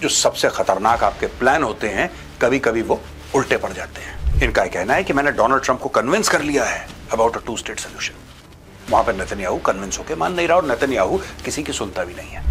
जो सबसे खतरनाक आपके प्लान होते हैं कभी कभी वो उल्टे पड़ जाते हैं। इनका कहना है कि मैंने डोनाल्ड ट्रंप को कन्विंस कर लिया है अबाउट अ 2 स्टेट सोल्यूशन। वहां पर नेतन्याहू कन्विंस होकर मान नहीं रहा और नेतन्याहू किसी की सुनता भी नहीं है।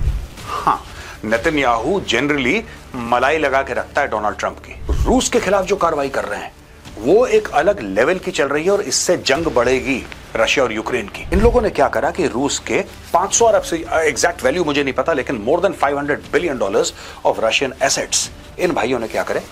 हाँ, नेतन्याहू जनरली मलाई लगा के रखता है डोनाल्ड ट्रंप की। रूस के खिलाफ जो कार्रवाई कर रहे हैं वो एक अलग लेवल की चल रही है और इससे जंग बढ़ेगी रशिया और यूक्रेन की। इन लोगों ने क्या करा कि रूस के 500 अरब से एग्जैक्ट वैल्यू मुझे नहीं पता, लेकिन more than $500 billion of Russian assets in भाइयों ने क्या करे,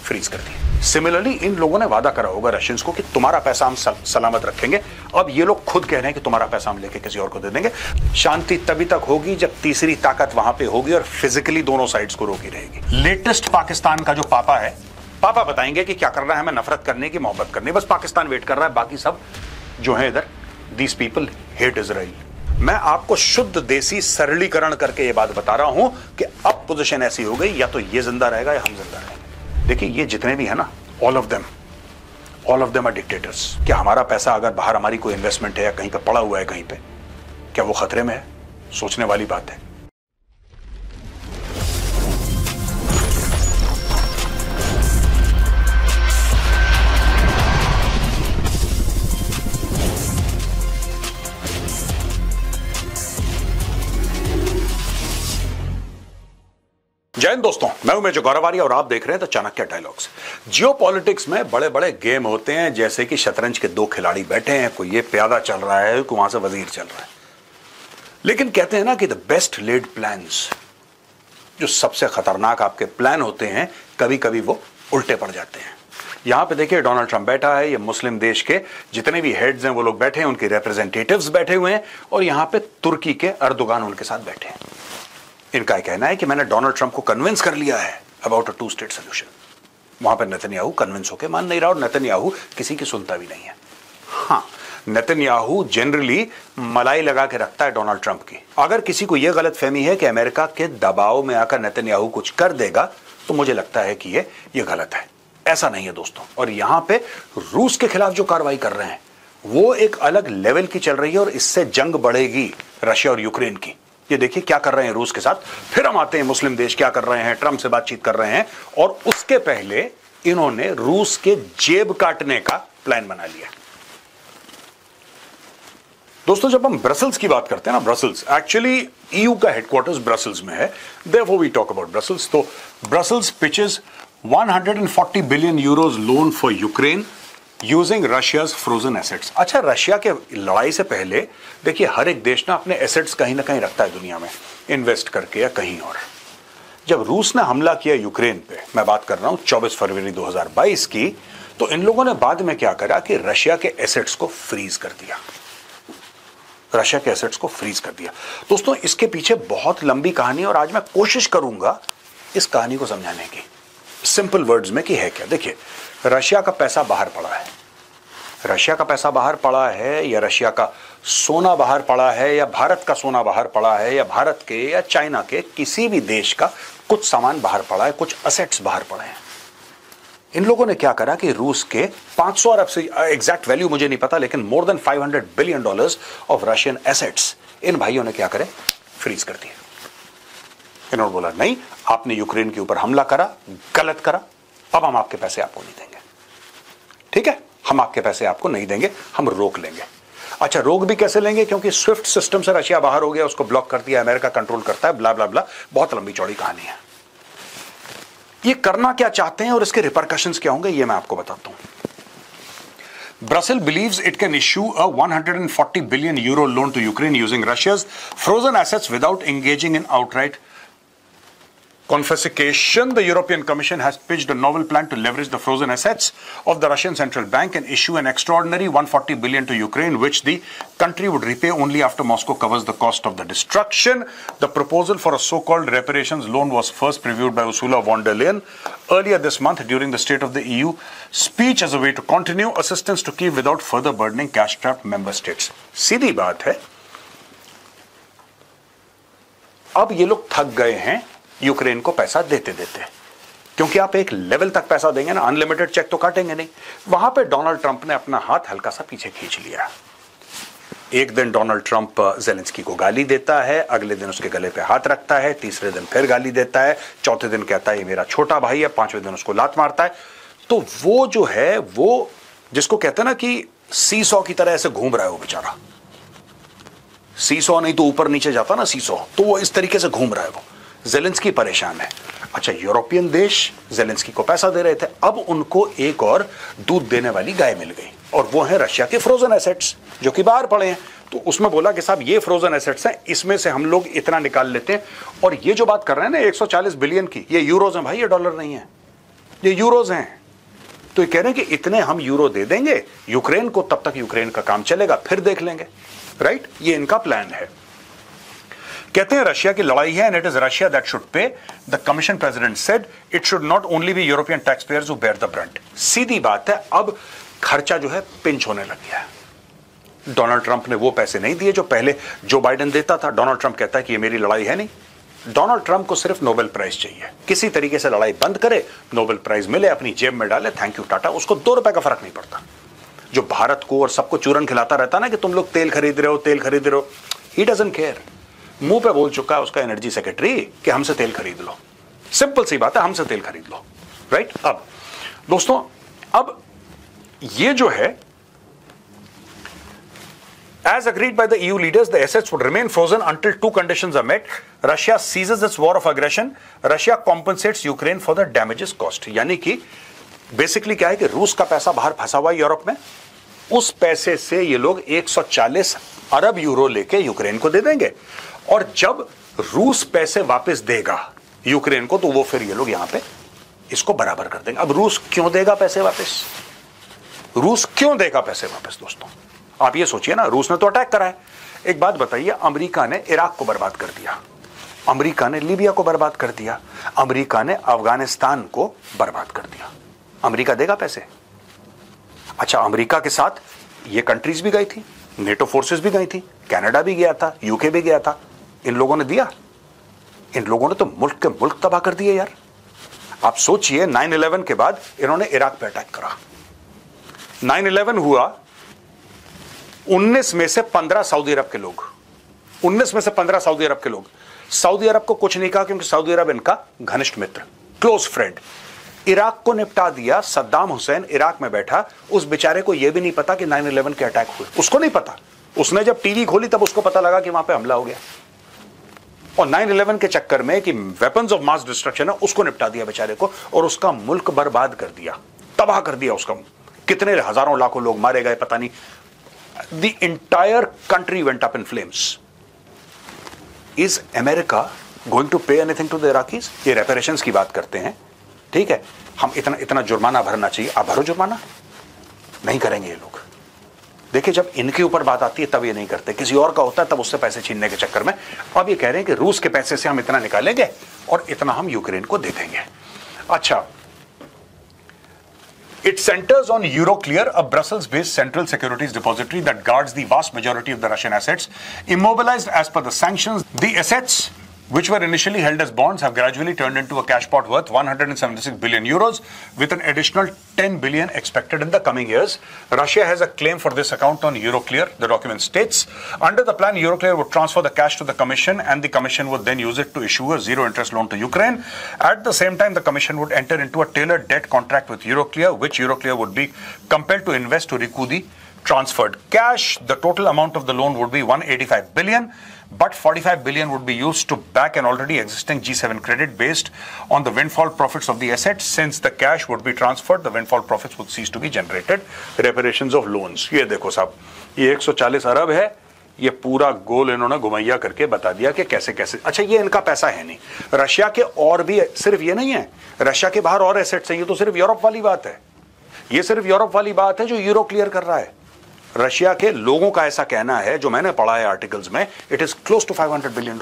फ्रीज कर दिए। सिमिलरली इन लोगों ने वादा करा होगा रशियंस को कि तुम्हारा पैसा हम सलामत रखेंगे। अब ये लोग खुद कह रहे हैं कि तुम्हारा पैसा हम लेके किसी और को दे देंगे। शांति तभी तक होगी जब तीसरी ताकत वहां पे होगी और फिजिकली दोनों साइड्स को रोकी रहेगी। लेटेस्ट पाकिस्तान का जो पापा है, पापा बताएंगे कि क्या करना है, हमें नफरत करने की, मोहब्बत करनी, बस पाकिस्तान वेट कर रहा है। बाकी सब जो है इधर, दीज पीपल हेट इजराइल। मैं आपको शुद्ध देसी सरलीकरण करके ये बात बता रहा हूं कि अब पोजीशन ऐसी हो गई, या तो ये जिंदा रहेगा या हम जिंदा रहेंगे। देखिए ये जितने भी है ना, all of them are dictators. क्या हमारा पैसा अगर बाहर हमारी कोई इन्वेस्टमेंट है या कहीं पे पड़ा हुआ है कहीं पे, क्या वो खतरे में है? सोचने वाली बात है। जय हिंद दोस्तों, मैं हूं मेजर गौरवारी और आप देख रहे हैं द चाणक्य डायलॉग्स। जियोपॉलिटिक्स में बड़े बड़े गेम होते हैं, जैसे कि शतरंज के 2 खिलाड़ी बैठे हैं, कोई ये प्यादा चल रहा है, कोई वहां से वजीर चल रहा है। लेकिन कहते हैं ना कि द बेस्ट लेड प्लान्स, जो सबसे खतरनाक आपके प्लान होते हैं कभी कभी वो उल्टे पड़ जाते हैं। यहां पे देखिए डोनाल्ड ट्रंप बैठा है, ये मुस्लिम देश के जितने भी हेड्स हैं वो लोग बैठे हैं, उनके रिप्रेजेंटेटिव्स बैठे हुए हैं, और यहां पे तुर्की के अर्दोगान उनके साथ बैठे हैं। इनका कहना है कि मैंने डोनाल्ड ट्रंप को कन्विंस कर लिया है अबाउट अ 2 स्टेट सोल्यूशन। वहां पर नेतन्याहू कन्विंस होकर मान नहीं रहा और नेतन्याहू किसी की सुनता भी नहीं है। हाँ, नेतन्याहू जनरली मलाई लगा के रखता है डोनाल्ड ट्रंप की। अगर किसी को यह गलतफहमी है कि अमेरिका के दबाव में आकर नेतन्याहू कुछ कर देगा, तो मुझे लगता है कि यह गलत है। ऐसा नहीं है दोस्तों। और यहां पे रूस के खिलाफ जो कार्रवाई कर रहे हैं वो एक अलग लेवल की चल रही है और इससे जंग बढ़ेगी रशिया और यूक्रेन की। ये देखिए क्या कर रहे हैं रूस के साथ। फिर हम आते हैं मुस्लिम देश क्या कर रहे हैं, ट्रंप से बातचीत कर रहे हैं, और उसके पहले इन्होंने रूस के जेब काटने का प्लान बना लिया। दोस्तों जब हम ब्रसल्स की बात करते हैं ना, ब्रसल्स एक्चुअली ईयू का हेडक्वार्टर्स ब्रसल्स में है, therefore we talk about Brussels. तो Brussels pitches 140 billion euros loan for Ukraine using Russia's frozen assets. अच्छा, रशिया के लड़ाई से पहले देखिए हर एक देश ना अपने एसेट्स कहीं ना कहीं रखता है दुनिया में, इन्वेस्ट करके या कहीं और। जब रूस ने हमला किया यूक्रेन पे, मैं बात कर रहा हूं 24 फरवरी 2022 की, तो इन लोगों ने बाद में क्या करा कि रशिया के एसेट्स को फ्रीज कर दिया। रशिया के एसेट्स को फ्रीज कर दिया। दोस्तों इसके पीछे बहुत लंबी कहानी है और आज मैं कोशिश करूंगा इस कहानी को समझाने की सिंपल वर्ड्स में कि है क्या। देखिए रशिया का पैसा बाहर पड़ा है, रशिया का पैसा बाहर पड़ा है, या रशिया का सोना बाहर पड़ा है, या भारत का सोना बाहर पड़ा है, या भारत के या चाइना के किसी भी देश का कुछ सामान बाहर पड़ा है, कुछ असेट्स बाहर पड़े हैं। इन लोगों ने क्या करा कि रूस के 500 अरब से एग्जैक्ट वैल्यू मुझे नहीं पता, लेकिन more than $500 billion of Russian assets in भाइयों ने क्या करे, फ्रीज कर दिए। इन्होंने बोला नहीं, आपने यूक्रेन के ऊपर हमला करा, गलत करा, अब हम आपके पैसे आपको नहीं देंगे। ठीक है, हम आपके पैसे आपको नहीं देंगे, हम रोक लेंगे। अच्छा, रोक भी कैसे लेंगे, क्योंकि स्विफ्ट सिस्टम से रशिया बाहर हो गया, उसको ब्लॉक कर दिया, अमेरिका कंट्रोल करता है, ब्ला ब्ला ब्ला, बहुत लंबी चौड़ी कहानी है। ये करना क्या चाहते हैं और इसके रिपरकशंस क्या होंगे, ये मैं आपको बताता हूं। Brussels believes it can issue a 140 billion euro loan to Ukraine using Russia's frozen assets without engaging in outright confiscation. The European Commission has pitched a novel plan to leverage the frozen assets of the Russian Central Bank and issue an extraordinary 140 billion to Ukraine, which the country would repay only after Moscow covers the cost of the destruction. The proposal for a so-called reparations loan was first previewed by Ursula von der Leyen earlier this month during the State of the EU speech as a way to continue assistance to Kyiv without further burdening cash-strapped member states. सीधी बात है, अब ये लोग थक गए हैं Ukraine को पैसा देते देते, क्योंकि आप एक लेवल तक पैसा देंगे ना, अनलिमिटेड चेक तो काटेंगे नहीं। वहां पे डोनाल्ड ट्रंप ने अपना हाथ हल्का सा पीछे खींच लिया। एक दिन डोनाल्ड ट्रंप ज़ेलेंस्की को गाली देता है, अगले दिन उसके गले पे हाथ रखता है, तीसरे दिन फिर गाली देता है, चौथे दिन कहता है ये मेरा छोटा भाई है, पांचवें दिन उसको लात मारता है। तो वो जो है वो जिसको कहते हैं ना कि सीसॉ की तरह ऐसे घूम रहा है वो बेचारा, सीसॉ नहीं तो ऊपर नीचे जाता ना सीसॉ, तो वो इस तरीके से घूम रहा है। वो ज़ेलेंस्की परेशान है। अच्छा, यूरोपियन देश ज़ेलेंस्की को पैसा दे रहे थे, अब उनको एक और दूध देने वाली गाय मिल गई और वो है रशिया के फ्रोजन एसेट्स जो कि बाहर पड़े हैं। तो उसमें बोला कि साहब ये फ्रोजन एसेट्स हैं, इसमें से हम लोग इतना निकाल लेते हैं। और ये जो बात कर रहे हैं ना 140 बिलियन की, ये यूरोज हैं भाई, ये डॉलर नहीं है, ये यूरोज हैं। तो ये कह रहे हैं कि इतने हम यूरो दे देंगे यूक्रेन को, तब तक यूक्रेन का काम चलेगा, फिर देख लेंगे। राइट, ये इनका प्लान है। कहते हैं रशिया की लड़ाई है and it is Russia that should pay. The commission president said it should not only be European taxpayers who bear the brunt. सीधी बात है, अब खर्चा जो है पिंच होने लग गया है। डोनाल्ड ट्रंप ने वो पैसे नहीं दिए जो पहले जो बाइडेन देता था। डोनाल्ड ट्रंप कहता है कि ये मेरी लड़ाई है नहीं। डोनाल्ड ट्रंप को सिर्फ नोबेल प्राइज चाहिए, किसी तरीके से लड़ाई बंद करे, नोबेल प्राइज मिले, अपनी जेब में डाले, थैंक यू टाटा, उसको 2 रुपए का फर्क नहीं पड़ता। जो भारत को और सबको चूरन खिलाता रहता ना कि तुम लोग तेल खरीद रहे हो, तेल खरीद रहे हो, ही डजंट केयर। मुंह पे बोल चुका है उसका एनर्जी सेक्रेटरी कि हमसे तेल खरीद लो, सिंपल सी बात है, हमसे तेल खरीद लो। राइट। अब दोस्तों, अब ये जो है as agreed by the EU leaders, the assets would remain frozen until 2 conditions are met. Russia ceases its war of aggression. Russia compensates Ukraine for the damages caused. यानी कि बेसिकली क्या है कि रूस का पैसा बाहर फंसा हुआ है यूरोप में, उस पैसे से ये लोग 140 अरब यूरो लेके यूक्रेन को दे देंगे और जब रूस पैसे वापस देगा यूक्रेन को तो वो फिर ये लोग यहां पे इसको बराबर कर देंगे। अब रूस क्यों देगा पैसे वापस? रूस क्यों देगा पैसे वापस? दोस्तों आप ये सोचिए ना, रूस ने तो अटैक करा है। एक बात बताइए, अमेरिका ने इराक को बर्बाद कर दिया, अमेरिका ने लीबिया को बर्बाद कर दिया, अमेरिका ने अफगानिस्तान को बर्बाद कर दिया, अमेरिका देगा पैसे? अच्छा, अमेरिका के साथ ये कंट्रीज भी गई थी, नेटो फोर्सेस भी गई थी, कनाडा भी गया था, यूके भी गया था, इन लोगों ने दिया? इन लोगों ने तो मुल्क के मुल्क तबाह कर दिए यार। आप सोचिए, 9/11 के बाद इन्होंने इराक पे अटैक करा, 9/11 हुआ, 19 में से 15 सऊदी अरब के लोग, 19 में से 15 सऊदी अरब के लोग, सऊदी अरब को कुछ नहीं कहा क्योंकि सऊदी अरब इनका घनिष्ठ मित्र, क्लोज फ्रेंड। इराक को निपटा दिया। सद्दाम हुसैन इराक में बैठा, उस बेचारे को यह भी नहीं पता कि 9/11 के अटैक हुए, उसको नहीं पता। उसने जब टीवी खोली तब उसको पता लगा कि वहां पे हमला हो गया, और 9/11 के चक्कर में कि वेपन्स ऑफ मास डिस्ट्रक्शन है उसको निपटा दिया बेचारे को, और उसका मुल्क बर्बाद कर दिया, तबाह कर दिया उसका। कितने हजारों लाखों लोग मारे गए पता नहीं। The entire country went up in flames. Is America going to pay anything to the Iraqis? ये reparations की बात करते हैं, ठीक है, हम इतना जुर्माना भरना चाहिए, आप भरो जुर्माना, नहीं करेंगे ये लोग। देखिए, जब इनके ऊपर बात आती है तब ये नहीं करते, किसी और का होता है तब उससे पैसे छीनने के चक्कर में। अब ये कह रहे हैं कि रूस के पैसे से हम इतना निकालेंगे और इतना हम यूक्रेन को दे देंगे। अच्छा, it centers on Euroclear, a Brussels-based central securities depository that guards the vast majority of the Russian assets immobilized as per the sanctions. The assets, which were initially held as bonds, have gradually turned into a cash pot worth 176 billion euros, with an additional 10 billion expected in the coming years. Russia has a claim for this account on Euroclear. The document states, under the plan, Euroclear would transfer the cash to the Commission, and the Commission would then use it to issue a zero-interest loan to Ukraine. At the same time, the Commission would enter into a tailored debt contract with Euroclear, which Euroclear would be compelled to invest to recoup the transferred cash. The total amount of the loan would be 185 billion. But 45 billion would be used to back an already existing G7 credit based on the windfall profits of the assets. Since the cash would be transferred, the windfall profits would cease to be generated. Reparations of loans. ये देखो साहब, ये 140 अरब है, ये पूरा गोल इन्होंने घुमैया करके बता दिया कि कैसे कैसे। अच्छा, ये इनका पैसा है नहीं, रशिया के और भी, सिर्फ ये नहीं है, रशिया के बाहर और एसेट्स हैं। ये तो सिर्फ यूरोप वाली बात है, ये सिर्फ यूरोप वाली बात है जो यूरो क्लियर कर रहा है। रशिया के लोगों का ऐसा कहना है, जो मैंने पढ़ा है आर्टिकल्स में, it is close to $500 billion.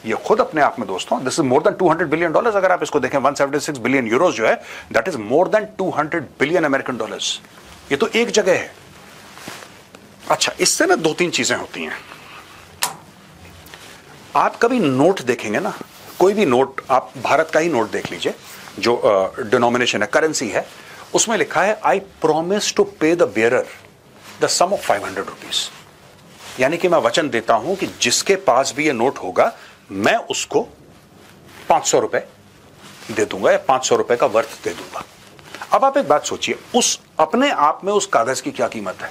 ये खुद अपने आप में दोस्तों, this is more than $200 billion. अगर आप इसको देखें, 176 बिलियन यूरोज जो है, that is more than $200 billion American dollars. ये तो एक जगह है। अच्छा, इससे ना 2-3 चीजें होती हैं। आप कभी नोट देखेंगे ना, कोई भी नोट, आप भारत का ही नोट देख लीजिए, जो डिनोमिनेशन है, करेंसी है, उसमें लिखा है, I promise to pay the bearer the sum of 500 rupees. यानी कि मैं वचन देता हूं कि जिसके पास भी ये नोट होगा मैं उसको 500 रुपए दे दूंगा या 500 रुपए का वर्थ दे दूंगा। अब आप एक बात सोचिए, उस अपने आप में उस कागज की क्या कीमत है?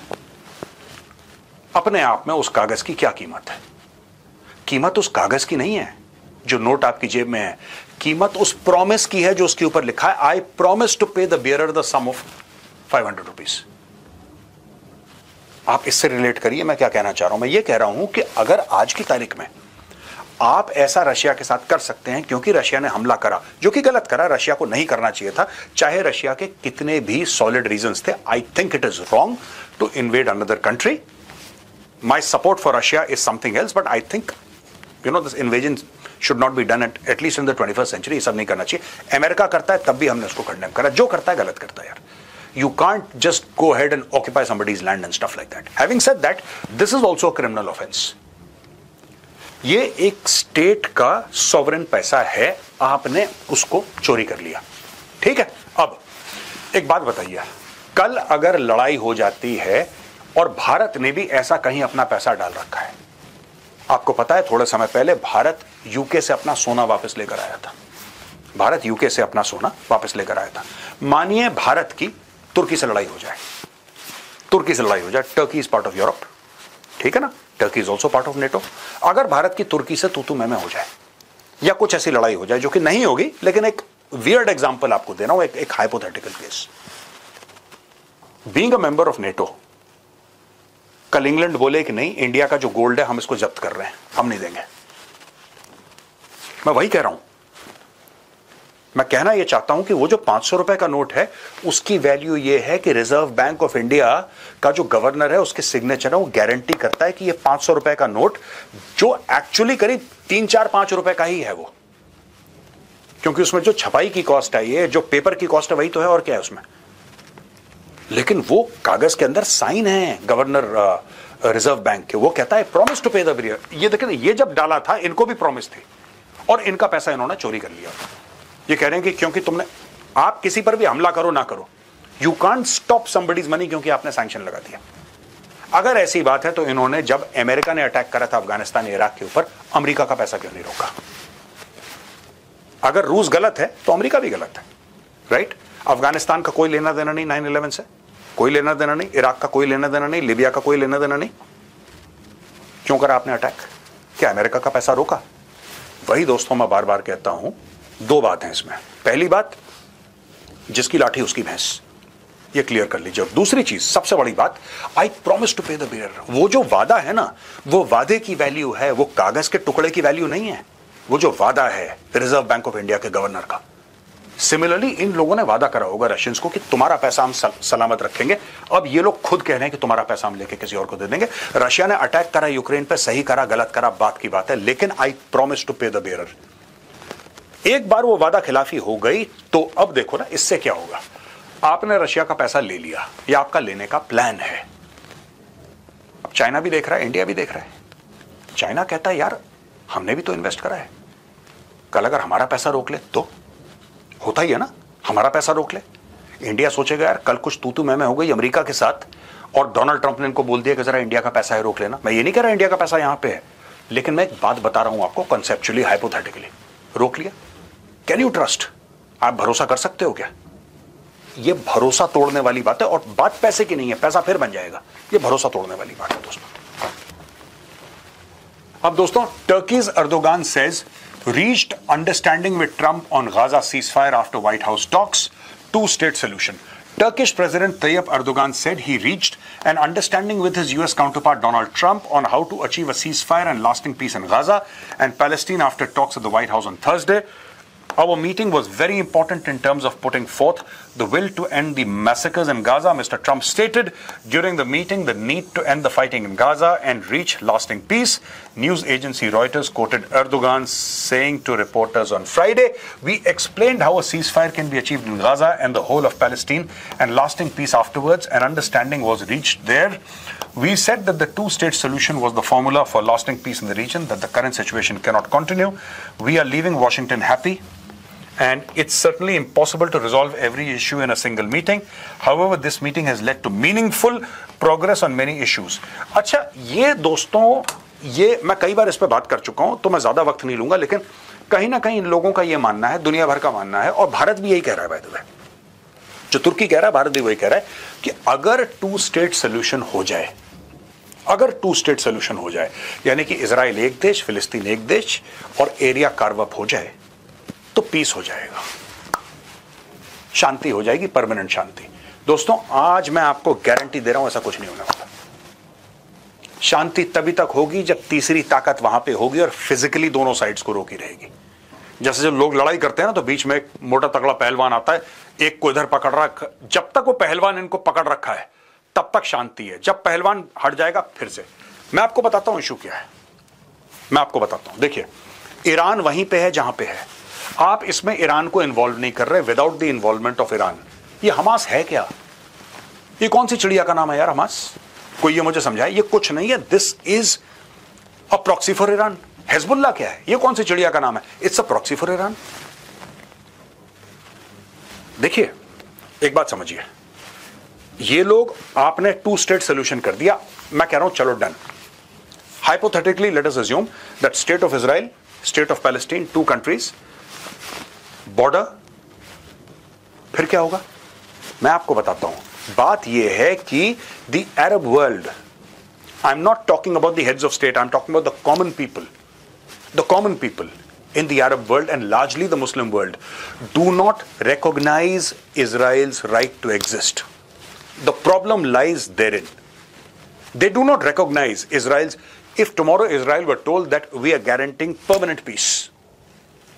अपने आप में उस कागज की क्या कीमत है? कीमत उस कागज की नहीं है जो नोट आपकी जेब में है, कीमत उस प्रॉमिस की है जो उसके ऊपर लिखा है, I promise to pay the bearer the sum of 500 rupees. आप इससे रिलेट करिए मैं क्या कहना चाह रहा हूं। मैं ये कह रहा हूं कि अगर आज की तारीख में आप ऐसा रशिया के साथ कर सकते हैं, क्योंकि रशिया ने हमला करा, जो कि गलत करा, रशिया को नहीं करना चाहिए था, चाहे रशिया के कितने भी सॉलिड रीजंस थे। I think it is wrong to invade another country. My support for Russia is something else, but I think this invasion should not be done at least in the 21st century. ये सब नहीं करना चाहिए। America करता है तब भी हमने उसको कंडेम करा। जो करता है गलत करता है यार। You can't just go ahead and occupy somebody's land and stuff like that. Having said that, this is also a criminal offense. ये एक स्टेट का सॉवरेन पैसा है, आपने उसको चोरी कर लिया, ठीक है। अब एक बात बताइए, कल अगर लड़ाई हो जाती है और भारत ने भी ऐसा कहीं अपना पैसा डाल रखा है, आपको पता है थोड़े समय पहले भारत यूके से अपना सोना वापस लेकर आया था। भारत यूके से अपना सोना वापस लेकर आया था। मानिए भारत की तुर्की से लड़ाई हो जाए, तुर्की से लड़ाई हो जाए, Turkey is part of Europe, ठीक है ना, Turkey is also part of NATO. अगर भारत की तुर्की से तू मैं हो जाए या कुछ ऐसी लड़ाई हो जाए जो कि नहीं होगी, लेकिन एक वियर्ड एग्जांपल आपको दे रहा हूं, एक hypothetical case. Being a member of NATO, कल इंग्लैंड बोले कि नहीं, इंडिया का जो गोल्ड है हम इसको जब्त कर रहे हैं, हम नहीं देंगे। मैं वही कह रहा हूं, मैं कहना यह चाहता हूं कि वो जो 500 रुपए का नोट है उसकी वैल्यू ये है कि रिजर्व बैंक ऑफ इंडिया का जो गवर्नर है उसके सिग्नेचर है, वो गारंटी करता है कि ये 500 रुपए का नोट जो एक्चुअली करीब 3-4-5 रुपए का ही है वो, क्योंकि उसमें जो छपाई की कॉस्ट है, ये जो पेपर की कॉस्ट है वही तो है, और क्या है उसमें। लेकिन वो कागज के अंदर साइन है गवर्नर रिजर्व बैंक के, वो कहता है promise to pay the bearer. ये देखिए, ये जब डाला था इनको भी प्रॉमिस थी और इनका पैसा इन्होंने चोरी कर लिया। ये कह रहे हैं कि क्योंकि तुमने, आप किसी पर भी हमला करो ना करो, you can't stop somebody's money, क्योंकि आपने सैंक्शन लगा दिया। अगर ऐसी बात है तो इन्होंने, जब अमेरिका ने अटैक करा था अफगानिस्तान इराक के ऊपर, अमेरिका का पैसा क्यों नहीं रोका? अगर रूस गलत है तो अमेरिका भी गलत है, राइट? अफगानिस्तान का कोई लेना देना नहीं 9/11 से, कोई लेना देना नहीं, इराक का कोई लेना देना नहीं, लीबिया का कोई लेना देना नहीं। क्यों करा आपने अटैक? क्या अमेरिका का पैसा रोका? वही दोस्तों मैं बार बार कहता हूं, दो बात है इसमें। पहली बात, जिसकी लाठी उसकी भैंस, ये क्लियर कर लीजिए। दूसरी चीज, सबसे बड़ी बात, आई promise to pay the bearer. वो जो वादा है ना, वो वादे की वैल्यू है, वो कागज के टुकड़े की वैल्यू नहीं है। वो जो वादा है रिजर्व बैंक ऑफ इंडिया के गवर्नर का, सिमिलरली इन लोगों ने वादा करा होगा रशियंस को कि तुम्हारा पैसा हम सलामत रखेंगे। अब ये लोग खुद कह रहे हैं कि तुम्हारा पैसा हम लेके किसी और को दे देंगे। रशिया ने अटैक करा यूक्रेन पे, सही करा गलत करा बात की बात है, लेकिन आई promise to pay the bearer. एक बार वो वादा खिलाफी हो गई तो अब देखो ना इससे क्या होगा। आपने रशिया का पैसा ले लिया, या आपका लेने का प्लान है। अब चाइना भी देख रहा है, इंडिया भी देख रहा है। चाइना कहता है यार हमने भी तो इन्वेस्ट करा है, कल अगर हमारा पैसा रोक ले तो, होता ही है ना, हमारा पैसा रोक ले। इंडिया सोचेगा यार कल कुछ तू मैं हो गई अमेरिका के साथ और डोनाल्ड ट्रंप ने इनको बोल दिया कि जरा इंडिया का पैसा है रोक लेना। मैं ये नहीं कह रहा इंडिया का पैसा यहां पे है, लेकिन मैं एक बात बता रहा हूं आपको कॉन्सेप्चुअली, हाइपोथेटिकली। रोक लिया, कैन यू ट्रस्ट? आप भरोसा कर सकते हो क्या? ये भरोसा तोड़ने वाली बात है, और बात पैसे की नहीं है, पैसा फिर बन जाएगा। ये भरोसा तोड़ने वाली बात है दोस्तों। अब दोस्तों, Turkey's Erdogan says reached understanding with Trump on Gaza ceasefire after White House talks, two-state solution. Turkish President Tayyip Erdogan said he reached an understanding with his US counterpart Donald Trump on how to achieve a ceasefire and lasting peace in Gaza and Palestine after talks at the White House on Thursday. Our meeting was very important in terms of putting forth the will to end the massacres in Gaza, Mr. Trump stated during the meeting the need to end the fighting in Gaza and reach lasting peace. News agency Reuters quoted Erdogan saying to reporters on Friday, "We explained how a ceasefire can be achieved in Gaza and the whole of Palestine and lasting peace afterwards. An understanding was reached there. We said that the two-state solution was the formula for lasting peace in the region, that the current situation cannot continue. We are leaving Washington happy and it's certainly impossible to resolve every issue in a single meeting. However, this meeting has led to meaningful progress on many issues. अच्छा, ये दोस्तों, ये मैं कई बार इस पे बात कर चुका हूं, तो मैं ज्यादा वक्त नहीं लूंगा, लेकिन कहीं ना कहीं इन लोगों का ये मानना है, दुनिया भर का मानना है, और भारत भी यही कह रहा है, बाय द वे, जो तुर्की कह रहा है भारत भी वही कह रहा है कि अगर टू स्टेट सोल्यूशन हो जाए, अगर टू स्टेट सोल्यूशन हो जाए, यानी कि इजराइल एक देश, फिलिस्तीन एक देश, और एरिया कार्व अप हो जाए, तो पीस हो जाएगा, शांति हो जाएगी, परमानेंट शांति। दोस्तों, आज मैं आपको गारंटी दे रहा हूं, ऐसा कुछ नहीं होने वाला। शांति तभी तक होगी जब तीसरी ताकत वहां पे होगी और फिजिकली दोनों साइड्स को रोकी रहेगी। जैसे जब लोग लड़ाई करते हैं ना, तो बीच में एक मोटा तगड़ा पहलवान आता है, एक को इधर पकड़ रहा, जब तक वो पहलवान इनको पकड़ रखा है तब तक शांति है। जब पहलवान हट जाएगा, फिर से। मैं आपको बताता हूं इशू क्या है, मैं आपको बताता हूं। देखिए, ईरान वहीं पे है जहां पे है, आप इसमें ईरान को इन्वॉल्व नहीं कर रहे। Without the involvement of Iran, ये हमास है क्या? ये कौन सी चिड़िया का नाम है यार, हमास? कोई ये मुझे समझाए। ये कुछ नहीं है, this is a proxy for Iran. Hezbollah क्या है? ये कौन सी चिड़िया का नाम है? It's a proxy for Iran. देखिए, एक बात समझिए, ये लोग, आपने टू स्टेट सोल्यूशन कर दिया, मैं कह रहा हूं चलो done. Hypothetically let us assume that state of Israel, state of Palestine, two countries, border, फिर क्या होगा? मैं आपको बताता हूं। बात यह है कि the Arab world, I am not talking about the heads of state, I am talking about the common people, the common people in the Arab world and largely the Muslim world do not recognize Israel's right to exist. The problem lies therein. They do not recognize Israel's. If tomorrow Israel were told that we are guaranteeing permanent peace,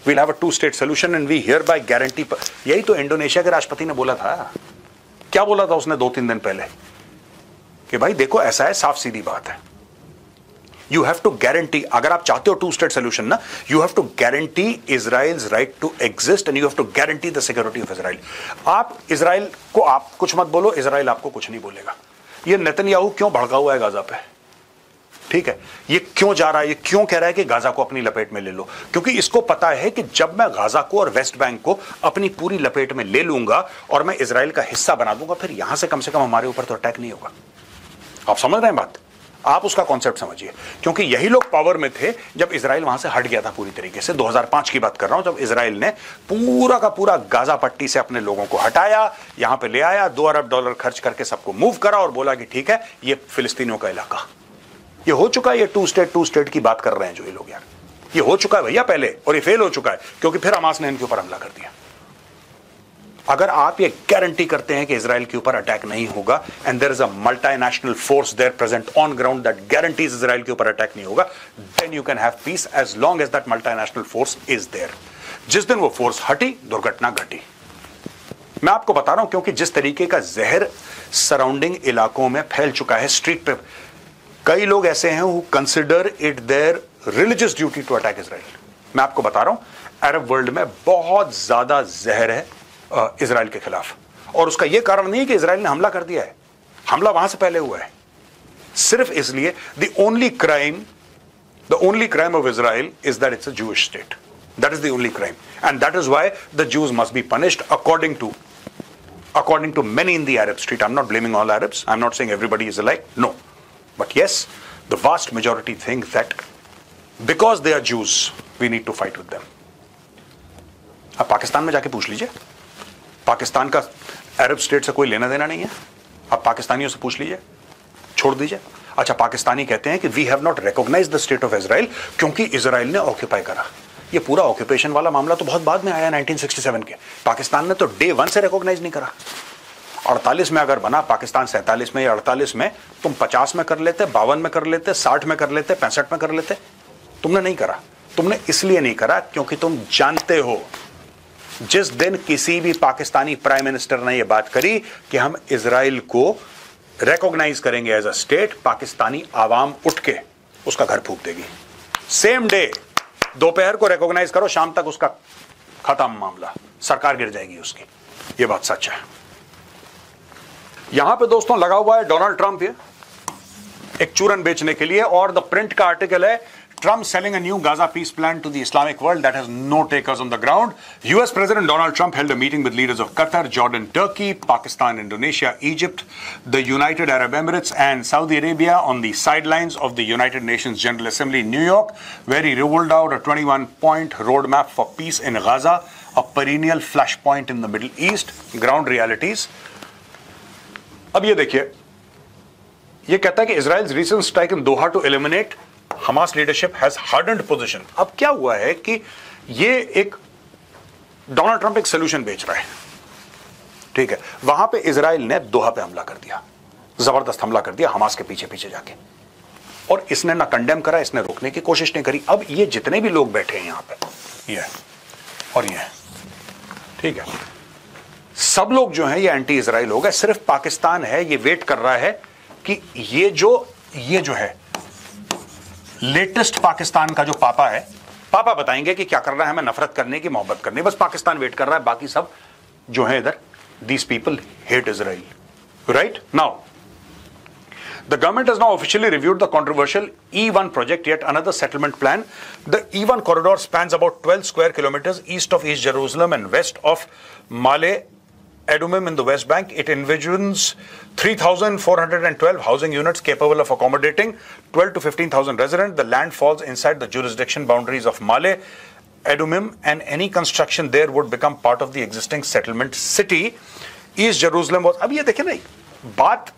we'll have a two-state solution and we hereby guarantee. यही तो Indonesia के राष्ट्रपति ने बोला था। क्या बोला था उसने 2-3 दिन पहले? कि भाई देखो, ऐसा है, साफ सीधी बात है, You have to guarantee, अगर आप चाहते हो टू स्टेट सोल्यूशन ना, you have to guarantee Israel's right to exist and you have to guarantee the security of Israel. आप इजराइल को आप कुछ मत बोलो, इजराइल आपको कुछ नहीं बोलेगा। ये नेतन्याहू क्यों भड़का हुआ है गाजा पे? ठीक है, ये क्यों जा रहा है, ये क्यों कह रहा है कि गाजा को अपनी लपेट में ले लो? क्योंकि इसको पता है कि जब मैं गाजा को और वेस्ट बैंक को अपनी पूरी लपेट में ले लूंगा और मैं इजराइल का हिस्सा बना दूंगा, फिर यहां से कम हमारे ऊपर तो अटैक नहीं होगा। आप समझ रहे हैं बात? आप उसका कॉन्सेप्ट समझिए, क्योंकि यही लोग पावर में थे जब इजराइल वहां से हट गया था पूरी तरीके से। 2005 की बात कर रहा हूं, जब इजराइल ने पूरा का पूरा गाजा पट्टी से अपने लोगों को हटाया, यहां पे ले आया, $2 अरब खर्च करके सबको मूव करा और बोला कि ठीक है, ये फिलिस्तीनियों का इलाका। ये हो चुका है, ये टू स्टेट की बात कर रहे हैं जो ये लोग यार, ये हो चुका है भैया पहले, और ये फेल हो चुका है क्योंकि फिर हमास ने इनके ऊपर हमला कर दिया। अगर आप ये गारंटी करते हैं कि इजराइल के ऊपर अटैक नहीं होगा, and there is a multinational force there present on ground that guarantees Israel के ऊपर अटैक नहीं होगा, then you can have peace as long as that multinational force is there. जिस दिन वो फोर्स हटी, दुर्घटना घटी। मैं आपको बता रहा हूं, क्योंकि जिस तरीके का जहर सराउंडिंग इलाकों में फैल चुका है, स्ट्रीट पे कई लोग ऐसे हैं who consider it their religious duty to attack Israel. मैं आपको बता रहा हूं, अरब वर्ल्ड में बहुत ज्यादा जहर है इजराइल के खिलाफ, और उसका यह कारण नहीं है कि इजराइल ने हमला कर दिया है, हमला वहां से पहले हुआ है। सिर्फ इसलिए the only crime of Israel is that it's a Jewish state. That is the only crime, and that is why the Jews must be punished according to many in the Arab street. I'm not blaming all Arabs. I'm not saying everybody is alike. No. But yes, the vast majority think that because they are Jews, we need to fight with them. आप पाकिस्तान में जाके पूछ लीजिए, पाकिस्तान का अरब state से कोई लेना देना नहीं है। आप पाकिस्तानियों से पूछ लीजिए, छोड़ दीजिए। अच्छा, पाकिस्तानी कहते हैं कि we have not recognised the state of Israel क्योंकि इजराइल ने ऑक्यूपाई करा। ये पूरा ऑक्यूपेशन वाला मामला तो बहुत बाद में आया, 1967 के। पाकिस्तान ने तो डे 1 से रिकॉग्नाइज नहीं करा। 48 में अगर बना पाकिस्तान, 47 में या 48 में, तुम 50 में कर लेते, 52 में कर लेते, 60 में कर लेते, 65 में कर लेते। तुमने नहीं करा। तुमने इसलिए नहीं करा क्योंकि तुम जानते हो, जिस दिन किसी भी पाकिस्तानी प्राइम मिनिस्टर ने यह बात करी कि हम इजराइल को रिकॉग्नाइज करेंगे एज अ स्टेट, पाकिस्तानी आवाम उठ के उसका घर फूंक देगी। सेम डे, दोपहर को रिकॉग्नाइज करो, शाम तक उसका खत्म मामला, सरकार गिर जाएगी उसकी। यह बात सच है। यहां पे दोस्तों लगा हुआ है डोनाल्ड ट्रंप, ये एक चूरन बेचने के लिए, और द प्रिंट का आर्टिकल है Trump selling a new Gaza peace plan to the Islamic world that has no takers on the ground. US President Donald Trump held a meeting with leaders of Qatar, Jordan, Turkey, Pakistan, Indonesia, Egypt, the United Arab Emirates, and Saudi Arabia on the sidelines of the United Nations General Assembly in New York, where he rolled out a 21-point roadmap for peace in Gaza, a perennial flashpoint in the Middle East. Ground realities. अब ये देखिए, ये कहता है कि Israel's recent strike in Doha to eliminate Hamas leadership has hardened position. अब क्या हुआ है कि ये एक डोनाल्ड ट्रंप एक सोल्यूशन बेच रहा है, ठीक है। वहां पे इजराइल ने दोहा पे हमला कर दिया, जबरदस्त हमला कर दिया हमास के पीछे पीछे जाके, और इसने ना कंडेम करा, इसने रोकने की कोशिश नहीं करी। अब ये जितने भी लोग बैठे हैं यहां पे, ये और ये, ठीक है, सब लोग जो हैं ये एंटी इजराइल हो गए। सिर्फ पाकिस्तान है ये वेट कर रहा है कि ये जो है लेटेस्ट पाकिस्तान का जो पापा है, पापा बताएंगे कि क्या करना है, हमें नफरत करने की, मोहब्बत करनी, बस पाकिस्तान वेट कर रहा है। बाकी सब जो है इधर, these people hate Israel, right. Now the government has now officially reviewed the controversial E1 project, yet another settlement plan. The E1 corridor spans about 12 square kilometers east of East Jerusalem and west of Male Adumim in the West Bank. It envisions 3,412 housing units capable of accommodating 12 to 15,000 residents. The land falls inside the jurisdiction boundaries of Male Adumim, and any construction there would become part of the existing settlement city. East Jerusalem was, अब ये देखिए ना, बात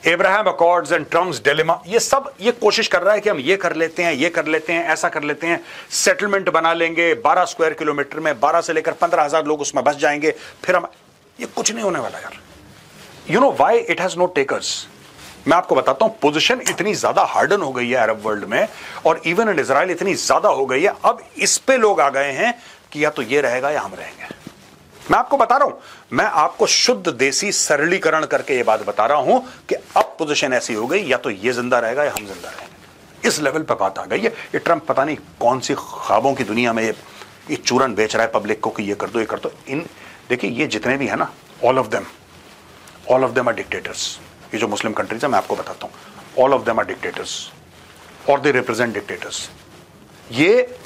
Abraham accords and Trump's dilemma, ये सब ये कोशिश कर रहा है कि हम ये कर लेते हैं, ये कर लेते हैं, ऐसा कर लेते हैं, सेटलमेंट बना लेंगे 12 स्क्वायर किलोमीटर में, 12 से लेकर 15,000 लोग उसमें बस जाएंगे, फिर हम, ये कुछ नहीं होने वाला यार। You know why it has no takers. मैं आपको बताता हूं, पोजीशन इतनी ज्यादा हार्डन हो गई है अरब वर्ल्ड में, और इवन इन इजराइल इतनी ज्यादा हो गई है, अब इस पे लोग आ गए हैं कि या तो ये रहेगा या हम रहेंगे। मैं आपको बता रहा हूं, मैं आपको शुद्ध देसी सरलीकरण करके ये बात बता रहा हूं कि अब पोजीशन ऐसी हो गई, या तो ये जिंदा रहेगा या हम जिंदा रहेंगे। इस लेवल पे बात आ गई है। ये ट्रंप पता नहीं कौन सी ख्वाबों की दुनिया में ये चूरन बेच रहा है पब्लिक को कि ये कर दो, ये कर दो। इन देखिए, ये जितने भी है ना, all of them are dictators. ये जो मुस्लिम कंट्रीज है, मैं आपको बताता हूं, all of them are dictators और दे रिप्रेजेंट डिक्टेटर्स। ये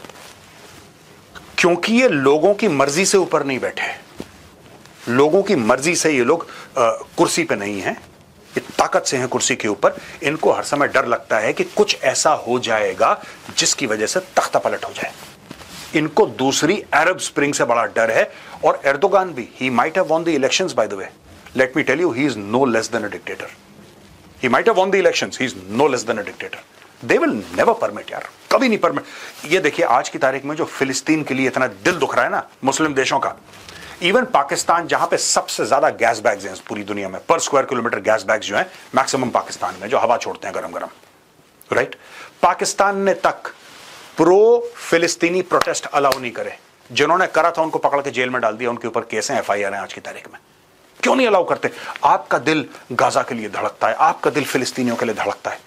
क्योंकि ये लोगों की मर्जी से ऊपर नहीं बैठे, लोगों की मर्जी से ये लोग कुर्सी पे नहीं हैं, ये ताकत से हैं कुर्सी के ऊपर। इनको हर समय डर लगता है कि कुछ ऐसा हो जाएगा जिसकी वजह से तख्ता पलट हो जाए। इनको दूसरी अरब स्प्रिंग से बड़ा डर है। और एर्दोगान भी, he might have won the elections, by the way, let me tell you, he is no less than a dictator. He might have won the elections, he is no less than a dictator. They will never permit, यार कभी नहीं permit. ये देखिए, आज की तारीख में जो फिलिस्तीन के लिए इतना दिल दुख रहा है ना मुस्लिम देशों का, इवन पाकिस्तान जहां पे सबसे ज्यादा गैस बैग्स हैं पूरी दुनिया में, पर स्क्वायर किलोमीटर गैस बैग्स जो हैं मैक्सिमम पाकिस्तान में, जो हवा छोड़ते हैं गरम गरम, राइट। पाकिस्तान ने तक प्रो फिलिस्तीनी प्रोटेस्ट अलाउ नहीं करे। जिन्होंने करा था उनको पकड़ के जेल में डाल दिया, उनके ऊपर केस हैं, FIR हैं आज की तारीख में। क्यों नहीं अलाउ करते? आपका दिल गाजा के लिए धड़कता है, आपका दिल फिलिस्तीनियों के लिए धड़कता है।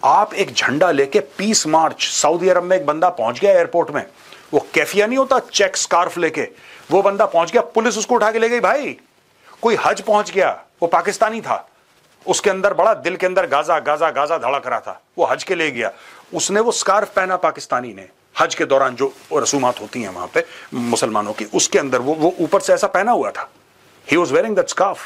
आप एक झंडा लेके पीस मार्च, सऊदी अरब में एक बंदा पहुंच गया एयरपोर्ट में, वो कैफिया नहीं होता चेक स्कार्फ लेके, वो बंदा पहुंच गया, पुलिस उसको उठा के ले गई। भाई कोई हज पहुंच गया, वो पाकिस्तानी था, उसके अंदर बड़ा दिल के अंदर गाजा गाजा गाजा धड़क रहा था, वो हज के ले गया, उसने वो स्कार्फ पहना पाकिस्तानी ने, हज के दौरान जो रसूमात होती हैं वहां पे मुसलमानों की, उसके अंदर वो ऊपर से ऐसा पहना हुआ था। He was wearing that scarf,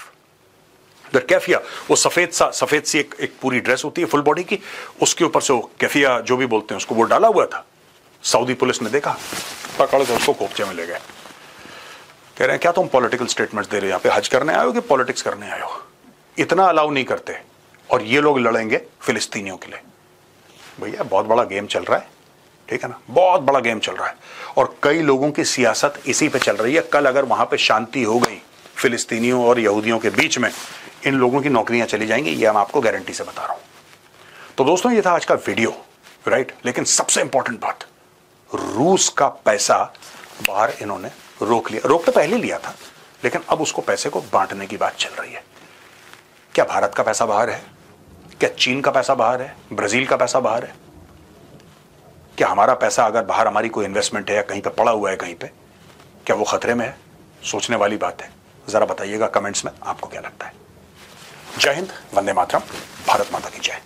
that keffiyeh, वो सफेद सी एक पूरी ड्रेस होती है फुल बॉडी की, उसके ऊपर से वो कैफिया जो भी बोलते हैं उसको, वो डाला हुआ था। सऊदी पुलिस ने देखा, पकड़ के उसको कोपचे में ले गए। कह रहे हैं क्या तुम पॉलिटिकल स्टेटमेंट्स दे रहे हो, यहाँ पे हज करने आए हो कि पॉलिटिक्स करने आए हो? इतना अलाउ नहीं करते, और ये लोग लड़ेंगे फिलिस्तीनियों के लिए। भैया बहुत बड़ा गेम चल रहा है, ठीक है ना, बहुत बड़ा गेम चल रहा है, और कई लोगों की सियासत इसी पे चल रही है। कल अगर वहां पे शांति हो गई फिलिस्तीनियों और यहूदियों के बीच में, इन लोगों की नौकरियां चली जाएंगी, ये मैं आपको गारंटी से बता रहा हूं। तो दोस्तों, ये था आज का वीडियो, राइट। लेकिन सबसे इंपॉर्टेंट बात, रूस का पैसा बाहर इन्होंने रोक लिया। रोक तो पहले लिया था, लेकिन अब उसको पैसे को बांटने की बात चल रही है। क्या भारत का पैसा बाहर है? क्या चीन का पैसा बाहर है? ब्राजील का पैसा बाहर है? क्या हमारा पैसा अगर बाहर हमारी कोई इन्वेस्टमेंट है या कहीं पे पड़ा हुआ है कहीं पे, क्या वो खतरे में है? सोचने वाली बात है। जरा बताइएगा कमेंट्स में आपको क्या लगता है। जय हिंद, वंदे मातरम, भारत माता की जय।